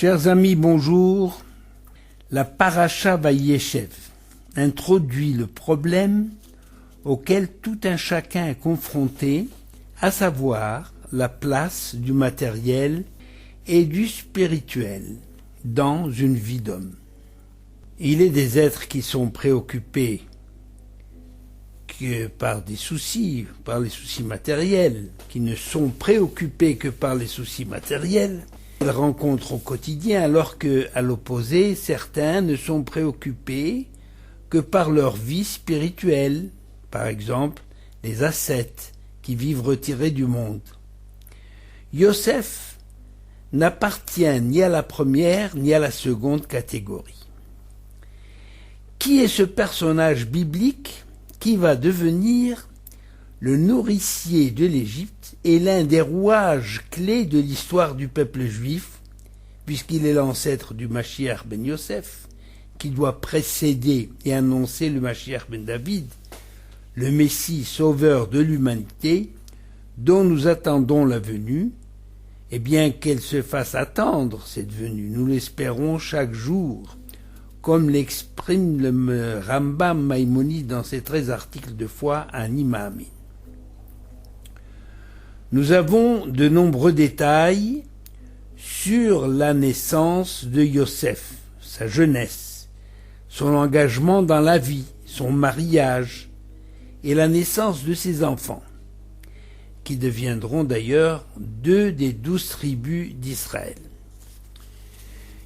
Chers amis, bonjour. La Parasha Vayeshev introduit le problème auquel tout un chacun est confronté, à savoir la place du matériel et du spirituel dans une vie d'homme. Il est des êtres qui sont préoccupés que par des soucis, par les soucis matériels, qui ne sont préoccupés que par les soucis matériels, qu'ils rencontrent au quotidien, alors que, à l'opposé, certains ne sont préoccupés que par leur vie spirituelle, par exemple les ascètes qui vivent retirés du monde. Yosef n'appartient ni à la première ni à la seconde catégorie. Qui est ce personnage biblique qui va devenir le nourricier de l'Égypte et l'un des rouages clés de l'histoire du peuple juif, puisqu'il est l'ancêtre du Mashiach ben Yosef, qui doit précéder et annoncer le Mashiach ben David, le Messie sauveur de l'humanité, dont nous attendons la venue, et bien qu'elle se fasse attendre, cette venue, nous l'espérons chaque jour, comme l'exprime le Rambam Maïmonide dans ses 13 articles de foi à Imam. Nous avons de nombreux détails sur la naissance de Yosef, sa jeunesse, son engagement dans la vie, son mariage et la naissance de ses enfants, qui deviendront d'ailleurs 2 des 12 tribus d'Israël.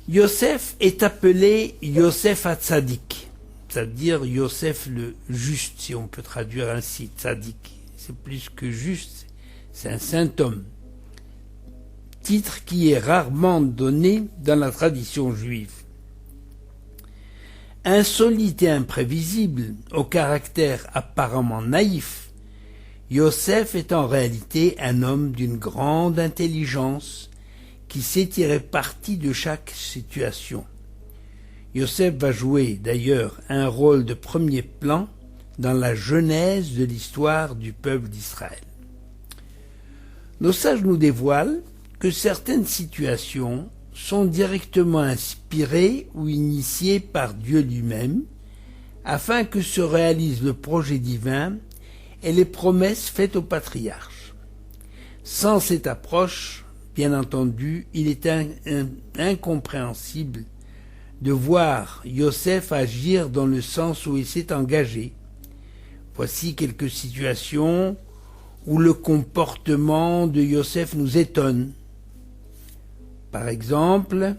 Yosef est appelé Yosef HaTzadik, c'est-à-dire Yosef le juste, si on peut traduire ainsi, Tzadik. C'est plus que juste, c'est un saint homme. Titre qui est rarement donné dans la tradition juive. Insolite et imprévisible, au caractère apparemment naïf, Yosef est en réalité un homme d'une grande intelligence qui sait tirer parti de chaque situation. Yosef va jouer d'ailleurs un rôle de premier plan dans la genèse de l'histoire du peuple d'Israël. Nos sages nous dévoilent que certaines situations sont directement inspirées ou initiées par Dieu lui-même, afin que se réalise le projet divin et les promesses faites aux patriarches. Sans cette approche, bien entendu, il est incompréhensible de voir Yosef agir dans le sens où il s'est engagé. Voici quelques situations où le comportement de Yosef nous étonne. Par exemple,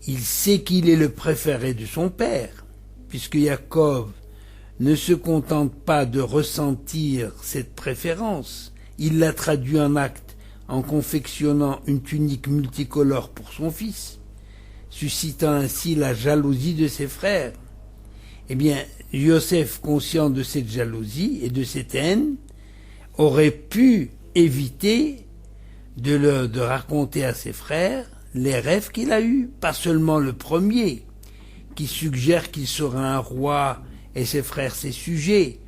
il sait qu'il est le préféré de son père, puisque Jacob ne se contente pas de ressentir cette préférence, il la traduit en acte en confectionnant une tunique multicolore pour son fils, suscitant ainsi la jalousie de ses frères. Eh bien, Yosef, conscient de cette jalousie et de cette haine, aurait pu éviter de raconter à ses frères les rêves qu'il a eus, pas seulement le premier, qui suggère qu'il sera un roi et ses frères ses sujets,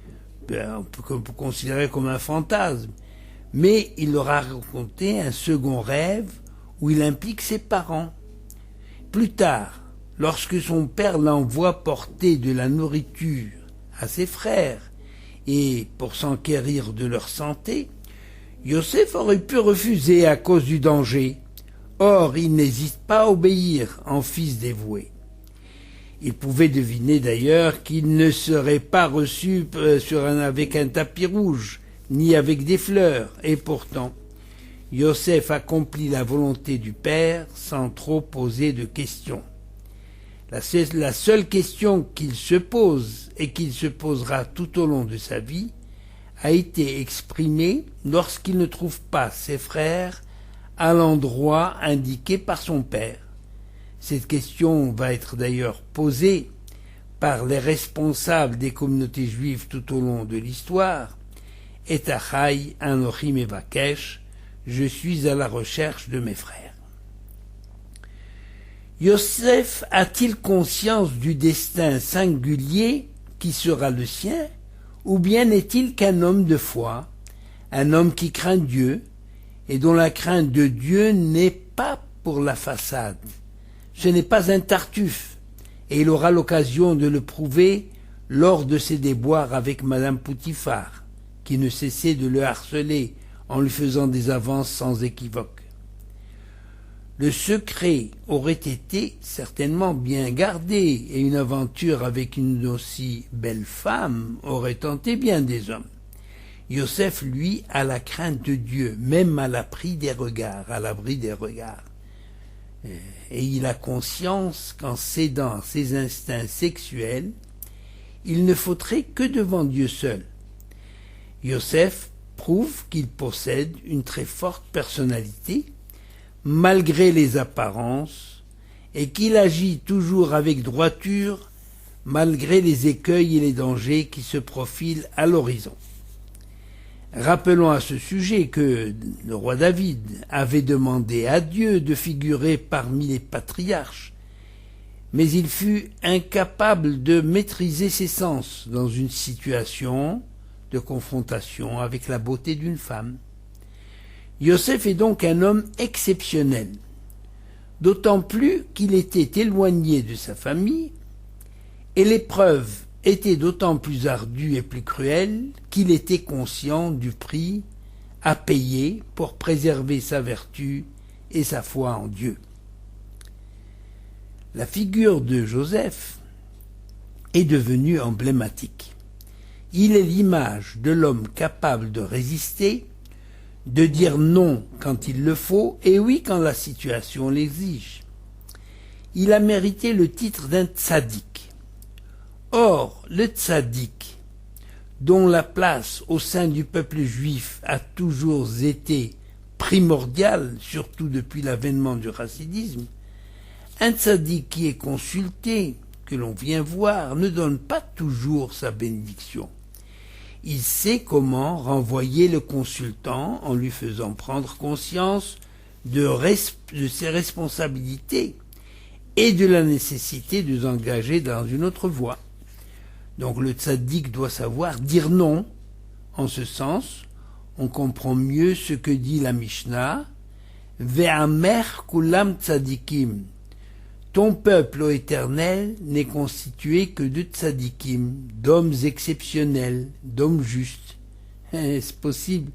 on peut considérer comme un fantasme, mais il leur a raconté un second rêve où il implique ses parents. Plus tard, lorsque son père l'envoie porter de la nourriture à ses frères et pour s'enquérir de leur santé, Yosef aurait pu refuser à cause du danger. Or, il n'hésite pas à obéir en fils dévoué. Il pouvait deviner d'ailleurs qu'il ne serait pas reçu avec un tapis rouge, ni avec des fleurs, et pourtant, Yosef accomplit la volonté du Père sans trop poser de questions. La seule question qu'il se pose, et qu'il se posera tout au long de sa vie, a été exprimée lorsqu'il ne trouve pas ses frères à l'endroit indiqué par son Père. Cette question va être d'ailleurs posée par les responsables des communautés juives tout au long de l'histoire, Et Achai Anochi Mevakesh, je suis à la recherche de mes frères. Yosef a-t-il conscience du destin singulier qui sera le sien, ou bien n'est-il qu'un homme de foi, un homme qui craint Dieu, et dont la crainte de Dieu n'est pas pour la façade. Ce n'est pas un Tartuffe, et il aura l'occasion de le prouver lors de ses déboires avec Madame Poutifar, qui ne cessait de le harceler en lui faisant des avances sans équivoque. Le secret aurait été certainement bien gardé, et une aventure avec une aussi belle femme aurait tenté bien des hommes. Yosef, lui, a la crainte de Dieu, même à l'abri des regards. Et il a conscience qu'en cédant à ses instincts sexuels, il ne faudrait que devant Dieu seul. Yosef prouve qu'il possède une très forte personnalité, malgré les apparences, et qu'il agit toujours avec droiture, malgré les écueils et les dangers qui se profilent à l'horizon. Rappelons à ce sujet que le roi David avait demandé à Dieu de figurer parmi les patriarches, mais il fut incapable de maîtriser ses sens dans une situation de confrontation avec la beauté d'une femme. Yosef est donc un homme exceptionnel, d'autant plus qu'il était éloigné de sa famille, et l'épreuve était d'autant plus ardue et plus cruelle qu'il était conscient du prix à payer pour préserver sa vertu et sa foi en Dieu. La figure de Joseph est devenue emblématique. Il est l'image de l'homme capable de résister, de dire non quand il le faut et oui quand la situation l'exige. Il a mérité le titre d'un tzaddik. Or, le tzaddik, dont la place au sein du peuple juif a toujours été primordiale, surtout depuis l'avènement du chassidisme, un tzaddik qui est consulté, que l'on vient voir, ne donne pas toujours sa bénédiction. Il sait comment renvoyer le consultant en lui faisant prendre conscience de ses responsabilités et de la nécessité de s'engager dans une autre voie. Donc le tzaddik doit savoir dire non. En ce sens, on comprend mieux ce que dit la Mishnah « Ve'amer kulam tzadikim » Ton peuple, ô Éternel, n'est constitué que de tzadikim, d'hommes exceptionnels, d'hommes justes. Est-ce possible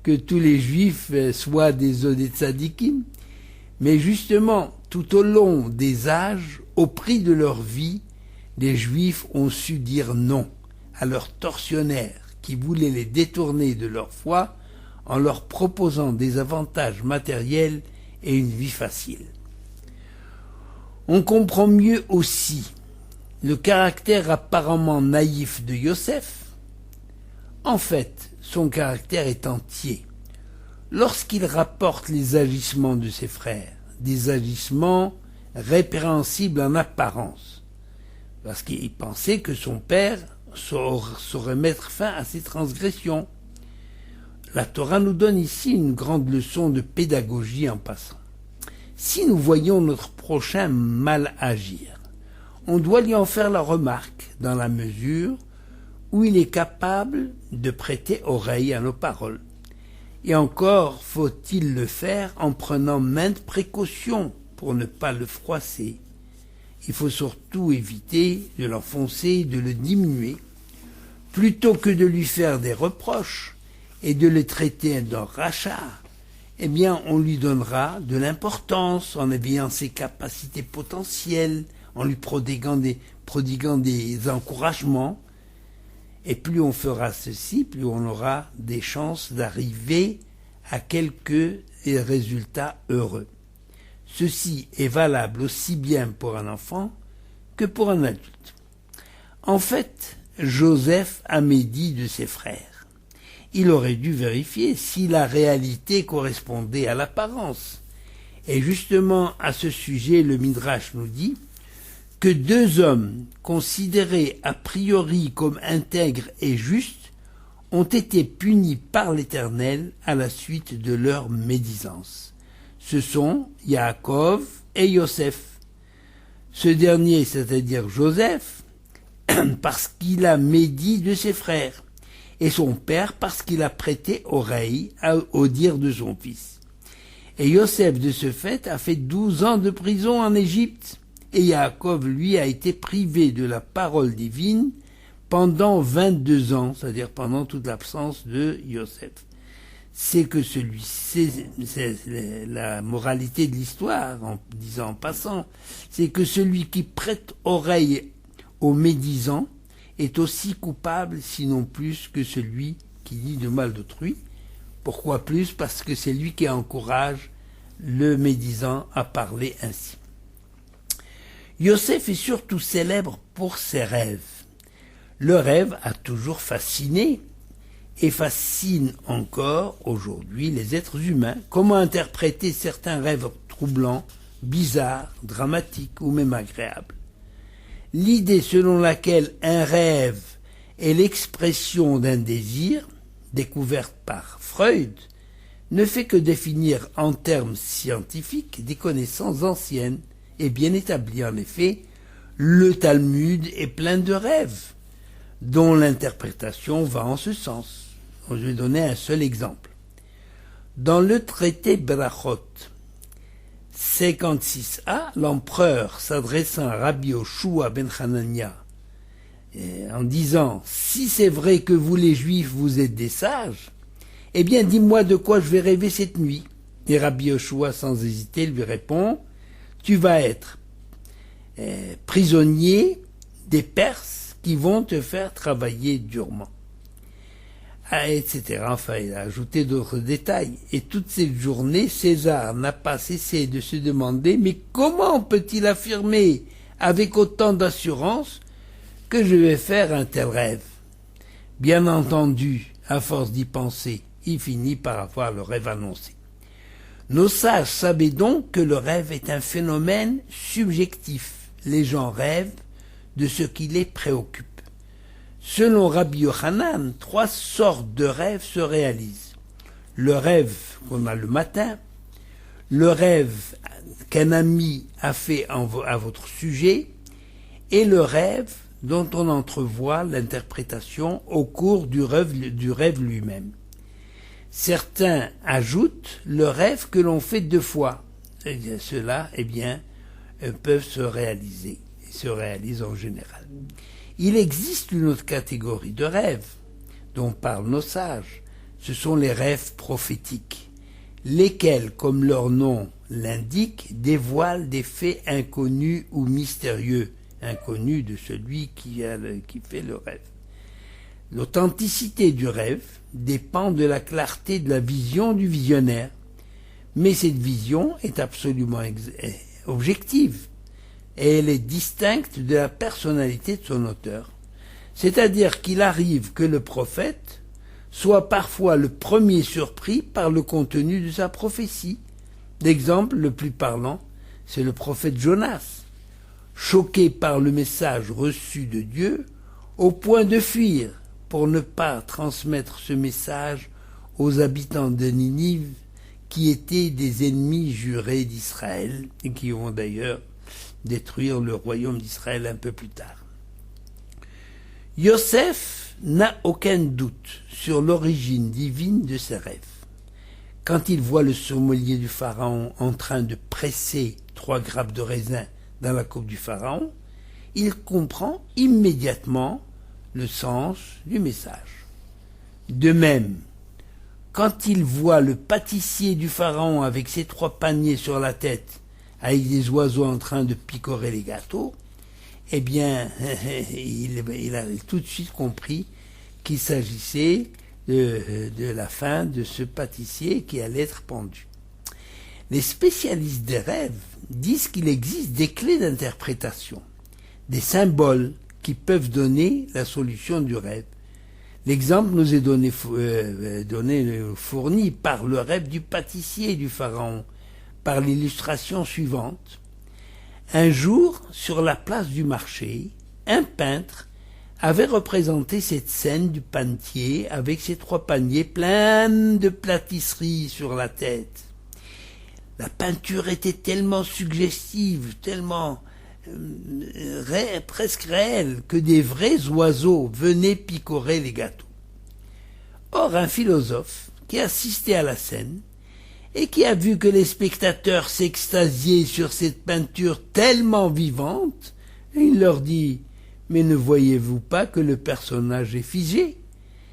que tous les juifs soient des tzadikim? Mais justement, tout au long des âges, au prix de leur vie, les juifs ont su dire non à leurs tortionnaires qui voulaient les détourner de leur foi en leur proposant des avantages matériels et une vie facile. On comprend mieux aussi le caractère apparemment naïf de Yosef. En fait, son caractère est entier. Lorsqu'il rapporte les agissements de ses frères, des agissements répréhensibles en apparence, parce qu'il pensait que son père saurait mettre fin à ses transgressions. La Torah nous donne ici une grande leçon de pédagogie en passant. Si nous voyons notre prochain mal agir, on doit lui en faire la remarque dans la mesure où il est capable de prêter oreille à nos paroles. Et encore faut-il le faire en prenant maintes précautions pour ne pas le froisser. Il faut surtout éviter de l'enfoncer, de le diminuer, plutôt que de lui faire des reproches et de le traiter d'un rachat. Eh bien, on lui donnera de l'importance en éveillant ses capacités potentielles, en lui prodiguant des encouragements. Et plus on fera ceci, plus on aura des chances d'arriver à quelques résultats heureux. Ceci est valable aussi bien pour un enfant que pour un adulte. En fait, Joseph a médit de ses frères. Il aurait dû vérifier si la réalité correspondait à l'apparence. Et justement, à ce sujet, le Midrash nous dit que deux hommes considérés a priori comme intègres et justes ont été punis par l'Éternel à la suite de leur médisance. Ce sont Yaakov et Yosef. Ce dernier, c'est-à-dire Joseph, parce qu'il a médit de ses frères, et son père parce qu'il a prêté oreille au dire de son fils. Et Yosef, de ce fait, a fait 12 ans de prison en Égypte. Et Yaakov, lui, a été privé de la parole divine pendant 22 ans, c'est-à-dire pendant toute l'absence de Yosef. C'est la moralité de l'histoire, en disant en passant, c'est que celui qui prête oreille aux médisants est aussi coupable, sinon plus, que celui qui dit du mal d'autrui. Pourquoi plus? Parce que c'est lui qui encourage le médisant à parler ainsi. Yosef est surtout célèbre pour ses rêves. Le rêve a toujours fasciné et fascine encore aujourd'hui les êtres humains. Comment interpréter certains rêves troublants, bizarres, dramatiques ou même agréables? L'idée selon laquelle un rêve est l'expression d'un désir, découverte par Freud, ne fait que définir en termes scientifiques des connaissances anciennes et bien établies. En effet, le Talmud est plein de rêves, dont l'interprétation va en ce sens. Je vais donner un seul exemple. Dans le traité Berachot 56a, l'empereur s'adressant à Rabbi Yoshua ben Hanania en disant « Si c'est vrai que vous les Juifs vous êtes des sages, eh bien dis-moi de quoi je vais rêver cette nuit. » Et Rabbi Yoshua sans hésiter lui répond « Tu vas être prisonnier des Perses qui vont te faire travailler durement. » etc. Enfin, il a ajouté d'autres détails. Et toute cette journée, César n'a pas cessé de se demander « Mais comment peut-il affirmer avec autant d'assurance que je vais faire un tel rêve ?» Bien entendu, à force d'y penser, il finit par avoir le rêve annoncé. Nos sages savaient donc que le rêve est un phénomène subjectif. Les gens rêvent de ce qui les préoccupe. Selon Rabbi Yochanan, 3 sortes de rêves se réalisent. Le rêve qu'on a le matin, le rêve qu'un ami a fait à votre sujet, et le rêve dont on entrevoit l'interprétation au cours du rêve lui-même. Certains ajoutent le rêve que l'on fait 2 fois. Ceux-là, peuvent se réaliser, et se réalisent en général. Il existe une autre catégorie de rêves dont parlent nos sages. Ce sont les rêves prophétiques, lesquels, comme leur nom l'indique, dévoilent des faits inconnus ou mystérieux, inconnus de celui qui fait le rêve. L'authenticité du rêve dépend de la clarté de la vision du visionnaire, mais cette vision est absolument objective, et elle est distincte de la personnalité de son auteur. C'est-à-dire qu'il arrive que le prophète soit parfois le premier surpris par le contenu de sa prophétie. L'exemple le plus parlant, c'est le prophète Jonas, choqué par le message reçu de Dieu, au point de fuir pour ne pas transmettre ce message aux habitants de Ninive, qui étaient des ennemis jurés d'Israël, et qui vont d'ailleurs détruire le royaume d'Israël un peu plus tard. Yosef n'a aucun doute sur l'origine divine de ses rêves. Quand il voit le sommelier du pharaon en train de presser 3 grappes de raisin dans la coupe du pharaon, il comprend immédiatement le sens du message. De même, quand il voit le pâtissier du pharaon avec ses 3 paniers sur la tête, avec des oiseaux en train de picorer les gâteaux, il a tout de suite compris qu'il s'agissait de la fin de ce pâtissier qui allait être pendu. Les spécialistes des rêves disent qu'il existe des clés d'interprétation, des symboles qui peuvent donner la solution du rêve. L'exemple nous est fourni par le rêve du pâtissier du pharaon, par l'illustration suivante. Un jour, sur la place du marché, un peintre avait représenté cette scène du panetier avec ses 3 paniers pleins de pâtisseries sur la tête. La peinture était tellement suggestive, tellement presque réelle, que des vrais oiseaux venaient picorer les gâteaux. Or, un philosophe qui assistait à la scène et qui a vu que les spectateurs s'extasiaient sur cette peinture tellement vivante, il leur dit « Mais ne voyez-vous pas que le personnage est figé ?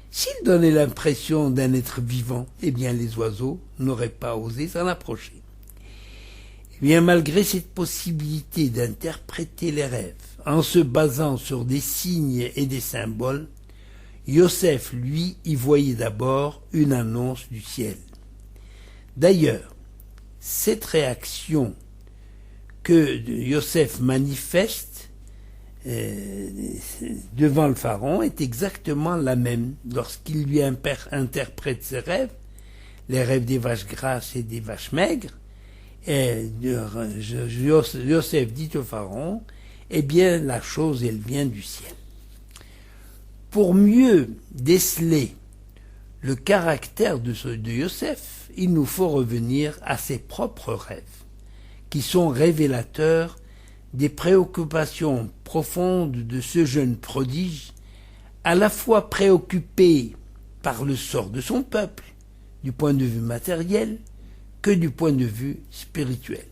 S'il donnait l'impression d'un être vivant, eh bien les oiseaux n'auraient pas osé s'en approcher. » Eh bien, malgré cette possibilité d'interpréter les rêves en se basant sur des signes et des symboles, Yosef, lui, y voyait d'abord une annonce du ciel. D'ailleurs, cette réaction que Yosef manifeste devant le pharaon est exactement la même lorsqu'il lui interprète ses rêves, les rêves des vaches grasses et des vaches maigres. Et Yosef dit au pharaon, eh bien la chose elle vient du ciel. Pour mieux déceler le caractère de Yosef, il nous faut revenir à ses propres rêves, qui sont révélateurs des préoccupations profondes de ce jeune prodige, à la fois préoccupé par le sort de son peuple, du point de vue matériel, que du point de vue spirituel.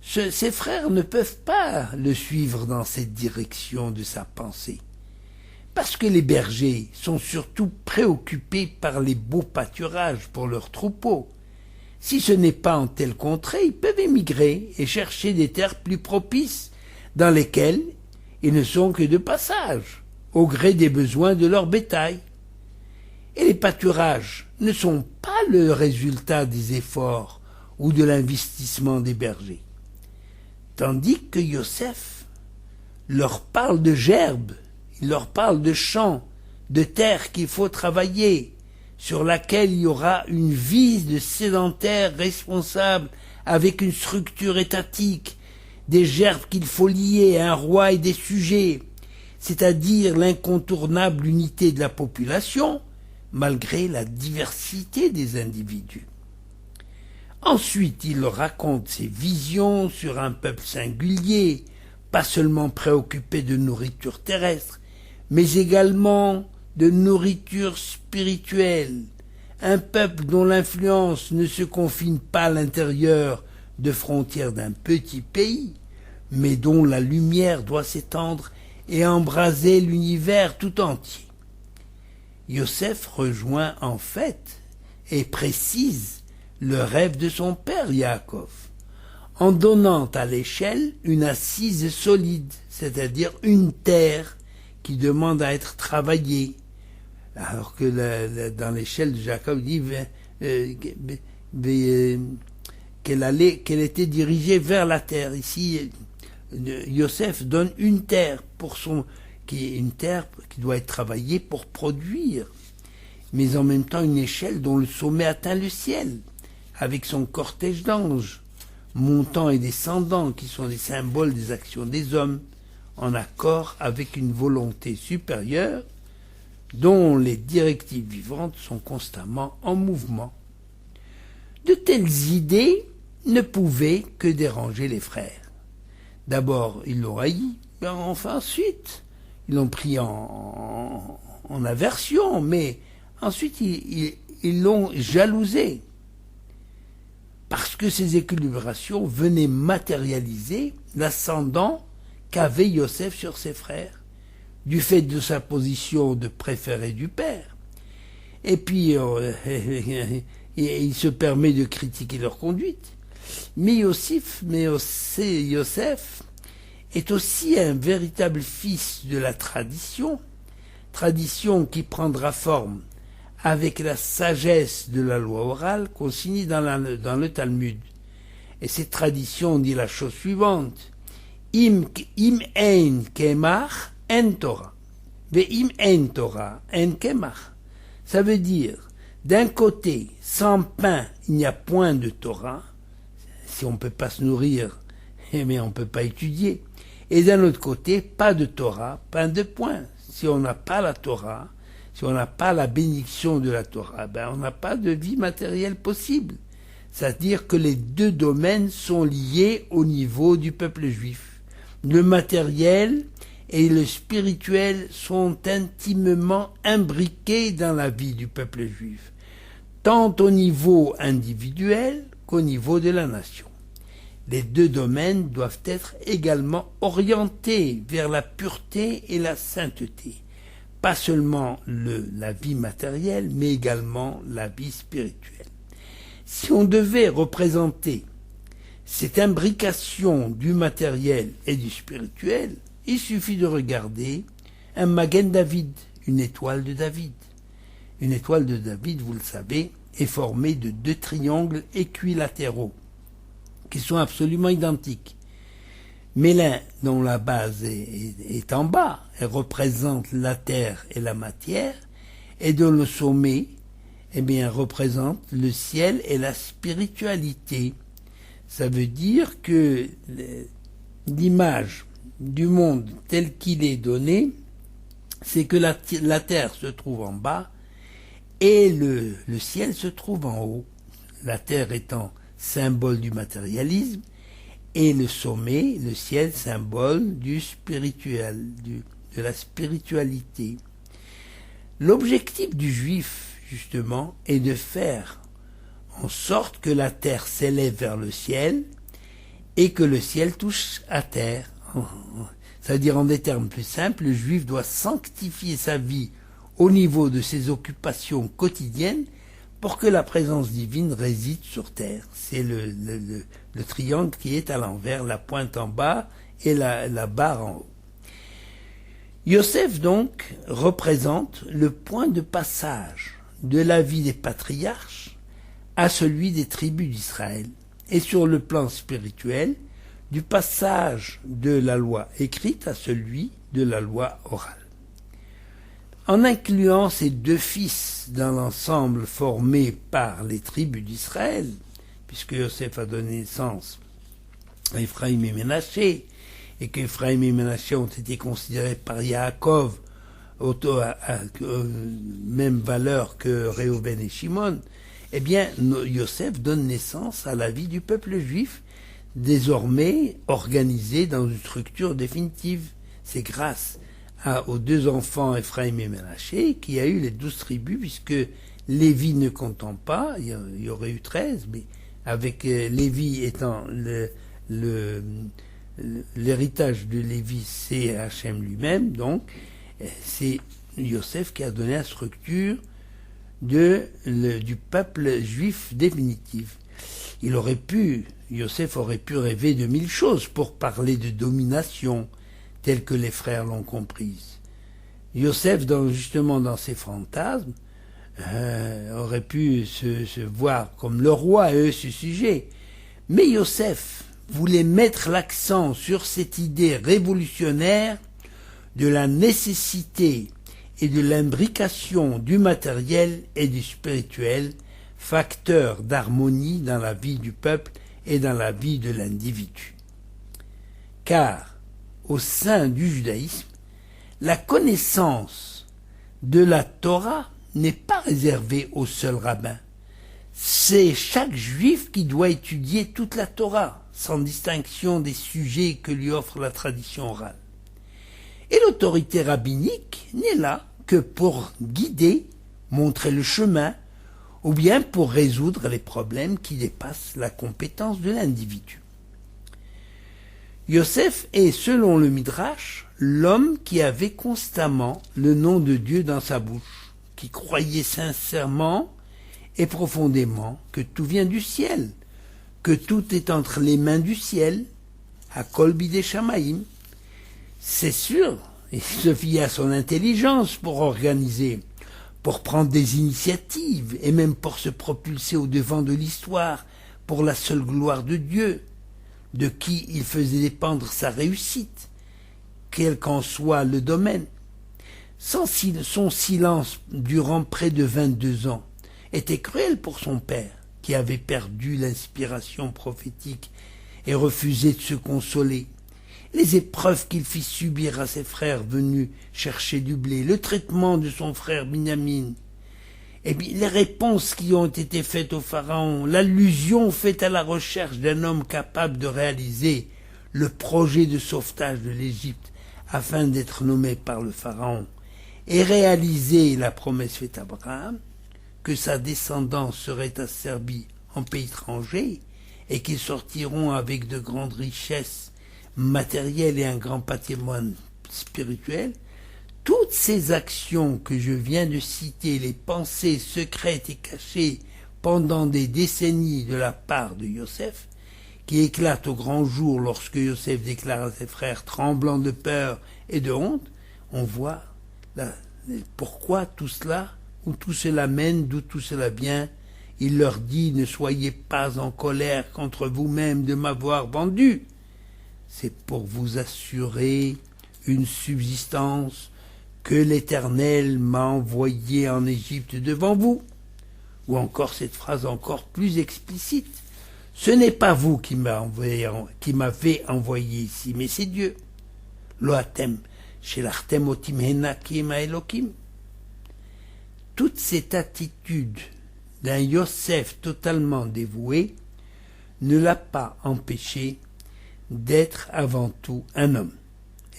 Ses frères ne peuvent pas le suivre dans cette direction de sa pensée, parce que les bergers sont surtout préoccupés par les beaux pâturages pour leurs troupeaux. Si ce n'est pas en telle contrée, ils peuvent émigrer et chercher des terres plus propices, dans lesquelles ils ne sont que de passage, au gré des besoins de leur bétail. Et les pâturages ne sont pas le résultat des efforts ou de l'investissement des bergers. Tandis que Yosef leur parle de gerbes, il leur parle de champs, de terres qu'il faut travailler, sur laquelle il y aura une vie de sédentaires responsables avec une structure étatique, des gerbes qu'il faut lier à un roi et des sujets, c'est-à-dire l'incontournable unité de la population, malgré la diversité des individus. Ensuite, il leur raconte ses visions sur un peuple singulier, pas seulement préoccupé de nourriture terrestre, mais également de nourriture spirituelle, un peuple dont l'influence ne se confine pas à l'intérieur de frontières d'un petit pays, mais dont la lumière doit s'étendre et embraser l'univers tout entier. Yosef rejoint en fait et précise le rêve de son père Yaakov, en donnant à l'échelle une assise solide, c'est-à-dire une terre qui demande à être travaillée, alors que dans l'échelle de Jacob, il dit qu'elle était dirigée vers la terre. Ici, Yosef donne une terre qui est une terre qui doit être travaillée pour produire, mais en même temps une échelle dont le sommet atteint le ciel, avec son cortège d'anges, montant et descendant, qui sont des symboles des actions des hommes, en accord avec une volonté supérieure, dont les directives vivantes sont constamment en mouvement. De telles idées ne pouvaient que déranger les frères. D'abord, ils l'ont haï, mais enfin ensuite, ils l'ont pris en aversion, mais ensuite ils l'ont jalousé, parce que ces équilibrations venaient matérialiser l'ascendant qu'avait Yosef sur ses frères, du fait de sa position de préféré du père. Et puis, il se permet de critiquer leur conduite. Mais Yosef est aussi un véritable fils de la tradition qui prendra forme avec la sagesse de la loi orale consignée dans le Talmud. Et cette tradition dit la chose suivante: Im ein kemach en Torah, ve im en Torah en kemach. Ça veut dire, d'un côté, sans pain, il n'y a point de Torah. Si on ne peut pas se nourrir, mais on ne peut pas étudier. Et d'un autre côté, pas de Torah, pas de point. Si on n'a pas la Torah, si on n'a pas la bénédiction de la Torah, on n'a pas de vie matérielle possible. C'est-à-dire que les deux domaines sont liés au niveau du peuple juif. Le matériel et le spirituel sont intimement imbriqués dans la vie du peuple juif. tant au niveau individuel qu'au niveau de la nation. Les deux domaines doivent être également orientés vers la pureté et la sainteté, pas seulement la vie matérielle, mais également la vie spirituelle. Si on devait représenter cette imbrication du matériel et du spirituel, il suffit de regarder un Magen David, une étoile de David. Une étoile de David, vous le savez, est formée de deux triangles équilatéraux qui sont absolument identiques. Mais l'un, dont la base est en bas, elle représente la terre et la matière, et dont le sommet, représente le ciel et la spiritualité. Ça veut dire que l'image du monde tel qu'il est donné, c'est que la terre se trouve en bas et le ciel se trouve en haut. La terre étant symbole du matérialisme et le sommet, le ciel, symbole du spirituel, de la spiritualité. L'objectif du juif, justement, est de faire en sorte que la terre s'élève vers le ciel et que le ciel touche à terre. C'est-à-dire, en des termes plus simples, le juif doit sanctifier sa vie au niveau de ses occupations quotidiennes pour que la présence divine réside sur terre. C'est le triangle qui est à l'envers, la pointe en bas et la barre en haut. Yosef, donc, représente le point de passage de la vie des patriarches à celui des tribus d'Israël, et sur le plan spirituel, du passage de la loi écrite à celui de la loi orale. En incluant ces deux fils dans l'ensemble formé par les tribus d'Israël, puisque Yosef a donné naissance à Ephraïm et Ménaché, et qu'Ephraïm et Ménaché ont été considérés par Yaakov à même valeur que Réhouven et Shimon, eh bien, Yosef donne naissance à la vie du peuple juif, désormais organisé dans une structure définitive. C'est grâce aux deux enfants Ephraïm et Ménaché qui a eu les 12 tribus, puisque Lévi ne comptant pas, il y aurait eu 13, mais avec Lévi étant l'héritage de Lévi, c'est Hachem lui-même, donc c'est Yosef qui a donné la structure du peuple juif définitif. Yosef aurait pu rêver de 1000 choses pour parler de domination, telle que les frères l'ont comprise. Yosef, justement dans ses fantasmes, aurait pu se voir comme le roi et eux ce sujet. Mais Yosef voulait mettre l'accent sur cette idée révolutionnaire de la nécessité et de l'imbrication du matériel et du spirituel, facteur d'harmonie dans la vie du peuple et dans la vie de l'individu. Car, au sein du judaïsme, la connaissance de la Torah n'est pas réservée au seul rabbin. C'est chaque juif qui doit étudier toute la Torah, sans distinction des sujets que lui offre la tradition orale. Et l'autorité rabbinique n'est là que pour guider, montrer le chemin, ou bien pour résoudre les problèmes qui dépassent la compétence de l'individu. Yosef est, selon le Midrash, l'homme qui avait constamment le nom de Dieu dans sa bouche, qui croyait sincèrement et profondément que tout vient du ciel, que tout est entre les mains du ciel, à Kol Bidei Shamayim. C'est sûr, il se fiait à son intelligence pour organiser, pour prendre des initiatives et même pour se propulser au devant de l'histoire pour la seule gloire de Dieu, de qui il faisait dépendre sa réussite, quel qu'en soit le domaine. Son silence durant près de 22 ans était cruel pour son père, qui avait perdu l'inspiration prophétique et refusé de se consoler. Les épreuves qu'il fit subir à ses frères venus chercher du blé, le traitement de son frère Binyamin, et puis les réponses qui ont été faites au pharaon, l'allusion faite à la recherche d'un homme capable de réaliser le projet de sauvetage de l'Égypte afin d'être nommé par le pharaon et réaliser la promesse faite à Abraham, que sa descendance serait asservie en pays étranger et qu'ils sortiront avec de grandes richesses matérielles et un grand patrimoine spirituel, toutes ces actions que je viens de citer, les pensées secrètes et cachées pendant des décennies de la part de Yosef, qui éclatent au grand jour lorsque Yosef déclare à ses frères, tremblant de peur et de honte, on voit là, pourquoi tout cela, où tout cela mène, d'où tout cela vient. Il leur dit, ne soyez pas en colère contre vous-même de m'avoir vendu. C'est pour vous assurer une subsistance que l'Éternel m'a envoyé en Égypte devant vous. Ou encore cette phrase encore plus explicite. Ce n'est pas vous qui m'avez envoyé ici, mais c'est Dieu. Loatem, shelartem otim hena ki ema Elokim. Toute cette attitude d'un Yosef totalement dévoué ne l'a pas empêché d'être avant tout un homme.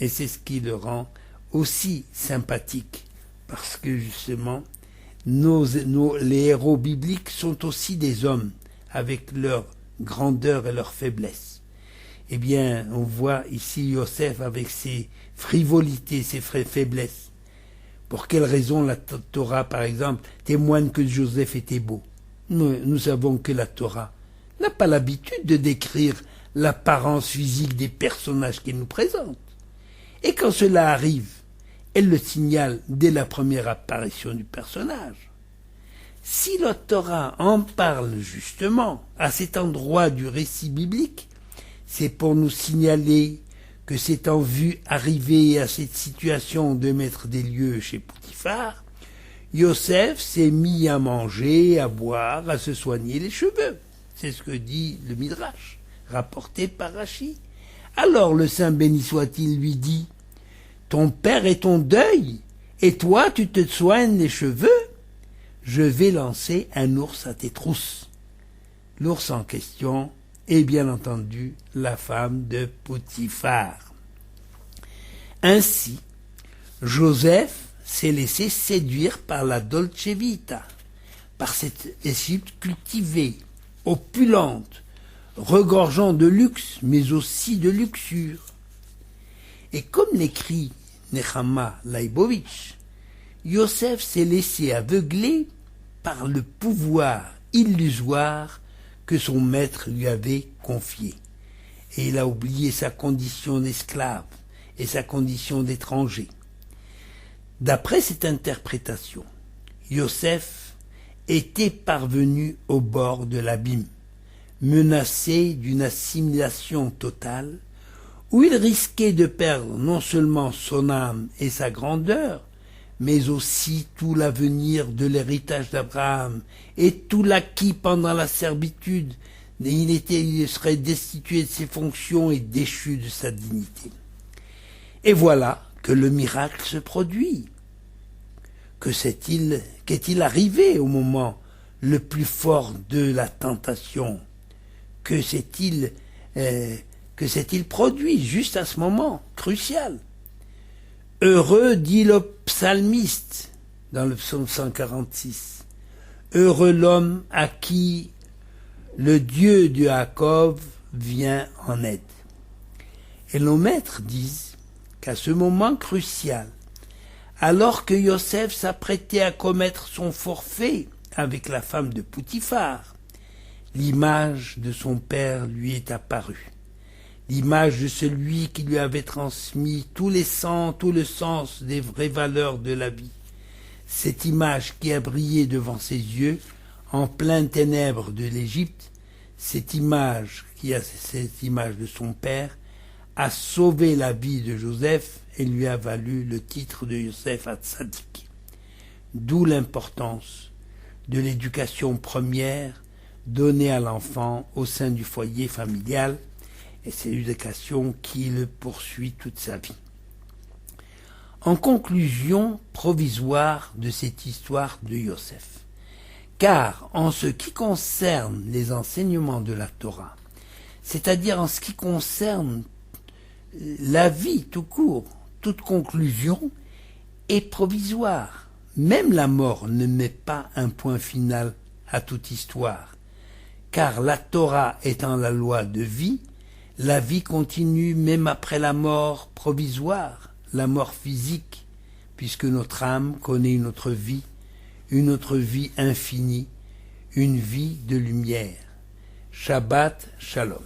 Et c'est ce qui le rend aussi sympathique, parce que justement, les héros bibliques sont aussi des hommes, avec leur grandeur et leur faiblesse. Eh bien, on voit ici Yosef avec ses frivolités, ses faiblesses. Pour quelle raison la Torah, par exemple, témoigne que Joseph était beau? Nous savons que la Torah n'a pas l'habitude de décrire l'apparence physique des personnages qu'elle nous présente. Et quand cela arrive, elle le signale dès la première apparition du personnage. Si la Torah en parle justement à cet endroit du récit biblique, c'est pour nous signaler que c'est en vue arrivée à cette situation de maître des lieux chez Potiphar, Yosef s'est mis à manger, à boire, à se soigner les cheveux. C'est ce que dit le Midrash, rapporté par Rashi. Alors le Saint béni soit-il lui dit, « Ton père est ton deuil, et toi tu te soignes les cheveux ? Je vais lancer un ours à tes trousses. » L'ours en question est bien entendu la femme de Potiphar. Ainsi, Joseph s'est laissé séduire par la Dolce Vita, par cette Égypte cultivée, opulente, regorgeant de luxe, mais aussi de luxure. Et comme l'écrit Nechama Leibovitch, Yosef s'est laissé aveugler par le pouvoir illusoire que son maître lui avait confié. Et il a oublié sa condition d'esclave et sa condition d'étranger. D'après cette interprétation, Yosef était parvenu au bord de l'abîme, menacé d'une assimilation totale, où il risquait de perdre non seulement son âme et sa grandeur, mais aussi tout l'avenir de l'héritage d'Abraham et tout l'acquis pendant la servitude. Il serait destitué de ses fonctions et déchu de sa dignité. Et voilà que le miracle se produit. Qu'est-il arrivé au moment le plus fort de la tentation? Que s'est-il produit juste à ce moment crucial? Heureux, dit le psalmiste dans le psaume 146, heureux l'homme à qui le Dieu de Jacob vient en aide. Et nos maîtres disent qu'à ce moment crucial, alors que Yosef s'apprêtait à commettre son forfait avec la femme de Potiphar, l'image de son père lui est apparue. L'image de celui qui lui avait transmis tout le sens des vraies valeurs de la vie. Cette image qui a brillé devant ses yeux, en pleines ténèbres de l'Égypte, cette image de son père, a sauvé la vie de Joseph et lui a valu le titre de Yosef Hatzadik. D'où l'importance de l'éducation première donnée à l'enfant au sein du foyer familial, et c'est l'éducation qui le poursuit toute sa vie. En conclusion provisoire de cette histoire de Yosef, car en ce qui concerne les enseignements de la Torah, c'est-à-dire en ce qui concerne la vie tout court, toute conclusion est provisoire, même la mort ne met pas un point final à toute histoire, car la Torah étant la loi de vie, la vie continue même après la mort provisoire, la mort physique, puisque notre âme connaît une autre vie infinie, une vie de lumière. Shabbat Shalom.